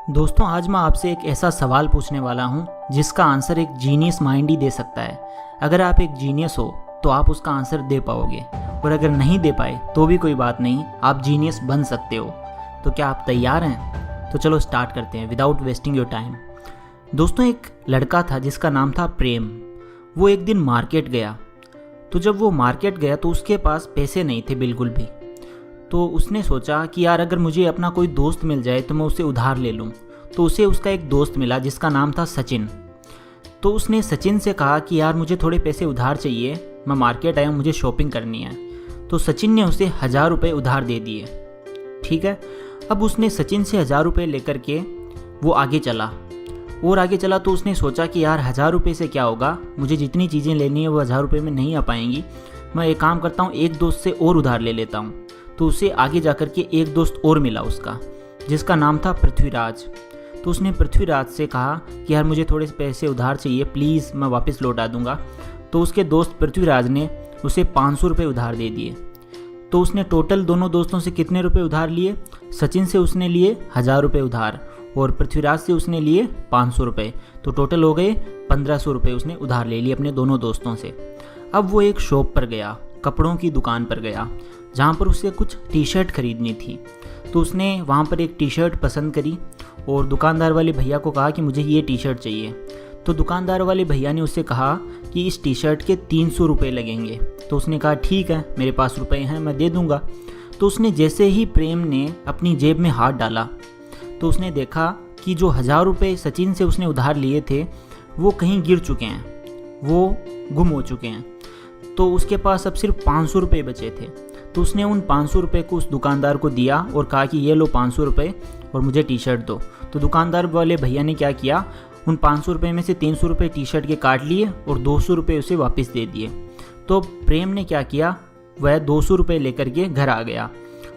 दोस्तों आज मैं आपसे एक ऐसा सवाल पूछने वाला हूँ जिसका आंसर एक जीनियस माइंड ही दे सकता है। अगर आप एक जीनियस हो तो आप उसका आंसर दे पाओगे, और अगर नहीं दे पाए तो भी कोई बात नहीं, आप जीनियस बन सकते हो। तो क्या आप तैयार हैं? तो चलो स्टार्ट करते हैं विदाउट वेस्टिंग योर टाइम। दोस्तों एक लड़का था जिसका नाम था प्रेम। वो एक दिन मार्केट गया। तो जब वो मार्केट गया तो उसके पास पैसे नहीं थे बिल्कुल भी। तो उसने सोचा कि यार अगर मुझे अपना कोई दोस्त मिल जाए तो मैं उससे उधार ले लूँ। तो उसे उसका एक दोस्त मिला जिसका नाम था सचिन। तो उसने सचिन से कहा कि यार मुझे थोड़े पैसे उधार चाहिए, मैं मार्केट आया हूँ, मुझे शॉपिंग करनी है। तो सचिन ने उसे 1000 रुपये उधार दे दिए। ठीक है, अब उसने सचिन से 1000 रुपये लेकर के वो आगे चला और आगे चला। तो उसने सोचा कि यार 1000 रुपये से क्या होगा, मुझे जितनी चीज़ें लेनी है वो 1000 रुपये में नहीं आ पाएंगी। मैं एक काम करता हूँ, एक दोस्त से और उधार ले लेता हूँ। तो उसे आगे जाकर के एक दोस्त और मिला उसका, जिसका नाम था पृथ्वीराज। तो उसने पृथ्वीराज से कहा कि यार मुझे थोड़े पैसे उधार चाहिए, प्लीज़ मैं वापस लौटा दूंगा। तो उसके दोस्त पृथ्वीराज ने उसे 500 रुपये उधार दे दिए। तो उसने टोटल दोनों दोस्तों से कितने रुपए उधार लिए? सचिन से उसने लिए 1000 रुपये उधार और पृथ्वीराज से उसने लिए 500 रुपये। तो टोटल हो गए 1500 रुपये उसने उधार ले लिए अपने दोनों दोस्तों से। अब वो एक शॉप पर गया, कपड़ों की दुकान पर गया, जहाँ पर उसे कुछ टी शर्ट खरीदनी थी। तो उसने वहाँ पर एक टी शर्ट पसंद करी और दुकानदार वाले भैया को कहा कि मुझे ये टी शर्ट चाहिए। तो दुकानदार वाले भैया ने उससे कहा कि इस टी शर्ट के 300 रुपये लगेंगे। तो उसने कहा ठीक है, मेरे पास रुपए हैं, मैं दे दूँगा। तो उसने जैसे ही प्रेम ने अपनी जेब में हाथ डाला तो उसने देखा कि जो 1000 रुपये सचिन से उसने उधार लिए थे वो कहीं गिर चुके हैं, वो गुम हो चुके हैं। तो उसके पास अब सिर्फ 500 रुपये बचे थे। तो उसने उन 500 रुपये को उस दुकानदार को दिया और कहा कि ये लो 500 रुपये और मुझे टी शर्ट दो। तो दुकानदार वाले भैया ने क्या किया, उन 500 रुपये में से 300 रुपये टी शर्ट के काट लिए और 200 रुपये उसे वापस दे दिए। तो प्रेम ने क्या किया, वह 200 रुपये लेकर के घर आ गया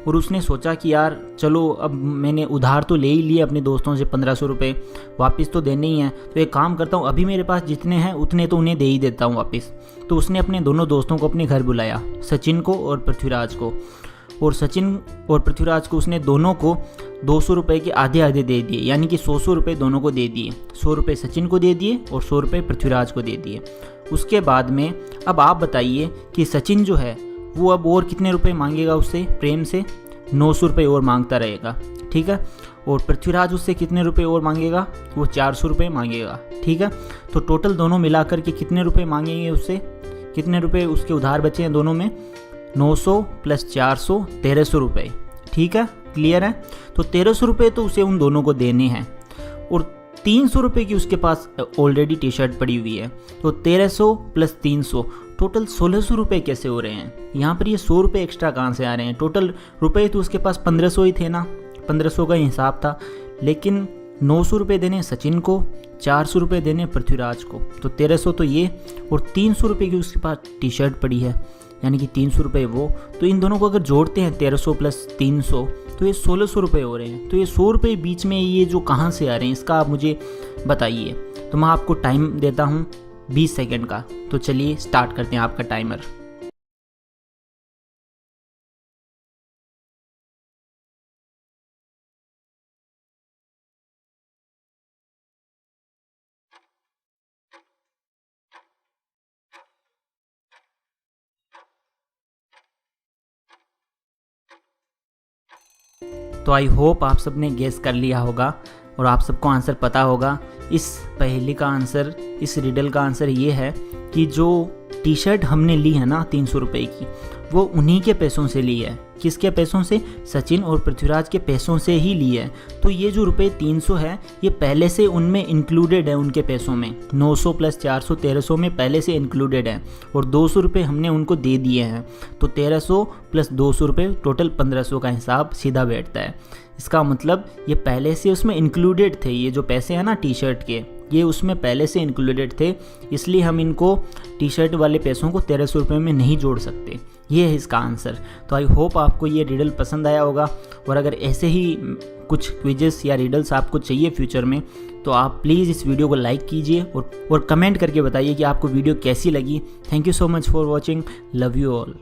और उसने सोचा कि यार चलो अब मैंने उधार तो ले ही लिए अपने दोस्तों से 1500 रुपये, वापस तो देने ही हैं। तो एक काम करता हूँ, अभी मेरे पास जितने हैं उतने तो उन्हें दे ही देता हूँ वापस। तो उसने अपने दोनों दोस्तों को अपने घर बुलाया, सचिन को और पृथ्वीराज को। और सचिन और पृथ्वीराज को उसने दोनों को 200 रुपये के आधे आधे दे दिए, यानी कि 100 रुपये दोनों को दे दिए। 100 रुपये सचिन को दे दिए और 100 रुपये पृथ्वीराज को दे दिए। उसके बाद में अब आप बताइए कि सचिन जो है वो अब और कितने रुपये मांगेगा उससे, प्रेम से 900 रुपये और मांगता रहेगा। ठीक है, और पृथ्वीराज उससे कितने रुपए और मांगेगा, वो 400 रुपये मांगेगा। ठीक है, तो टोटल दोनों मिलाकर के कितने रुपए मांगेंगे उससे, कितने रुपए उसके उधार बचे हैं दोनों में? 900 + 400 1300 रुपये। ठीक है, क्लियर है? तो 1300 रुपये तो उसे उन दोनों को देने हैं और 300 रुपये की उसके पास ऑलरेडी टी शर्ट पड़ी हुई है। तो 1300 + 300 टोटल 1600 रुपये कैसे हो रहे हैं? यहाँ पर ये 100 रुपये एक्स्ट्रा कहाँ से आ रहे हैं? टोटल रुपये तो उसके पास 1500 ही थे ना, 1500 का हिसाब था। लेकिन 900 रुपये देने सचिन को, 400 रुपये देने पृथ्वीराज को। तो 1300 तो ये और 300 रुपये की उसके पास टी शर्ट पड़ी है, यानी कि 300 रुपये वो। तो इन दोनों को अगर जोड़ते हैं 1300 + 300 तो ये 1600 रुपये हो रहे हैं। तो ये 100 रुपये बीच में ये जो कहाँ से आ रहे हैं इसका आप मुझे बताइए। तो मैं आपको टाइम देता हूँ 20 सेकंड का। तो चलिए स्टार्ट करते हैं आपका टाइमर। तो आई होप आप सबने गेस कर लिया होगा और आप सबको आंसर पता होगा। इस पहेली का आंसर, इस रिडल का आंसर ये है कि जो टी शर्ट हमने ली है ना 300 रुपये की, वो उन्हीं के पैसों से ली है। किसके पैसों से? सचिन और पृथ्वीराज के पैसों से ही ली है। तो ये जो रुपये 300 है ये पहले से उनमें इंक्लूडेड है, उनके पैसों में 900 + 400 1300 में पहले से इंक्लूडेड है। और 200 रुपये हमने उनको दे दिए हैं। तो 1300 + 200 रुपये टोटल 1500 का हिसाब सीधा बैठता है। इसका मतलब ये पहले से उसमें इंक्लूडेड थे, ये जो पैसे हैं ना टी शर्ट के, ये उसमें पहले से इंक्लूडेड थे। इसलिए हम इनको टी शर्ट वाले पैसों को 1300 रुपये में नहीं जोड़ सकते। ये है इसका आंसर। तो आई होप आपको ये रिडल पसंद आया होगा। और अगर ऐसे ही कुछ क्विजेस या रिडल्स आपको चाहिए फ्यूचर में तो आप प्लीज़ इस वीडियो को लाइक कीजिए और कमेंट करके बताइए कि आपको वीडियो कैसी लगी। Thank you so much for watching. Love you all.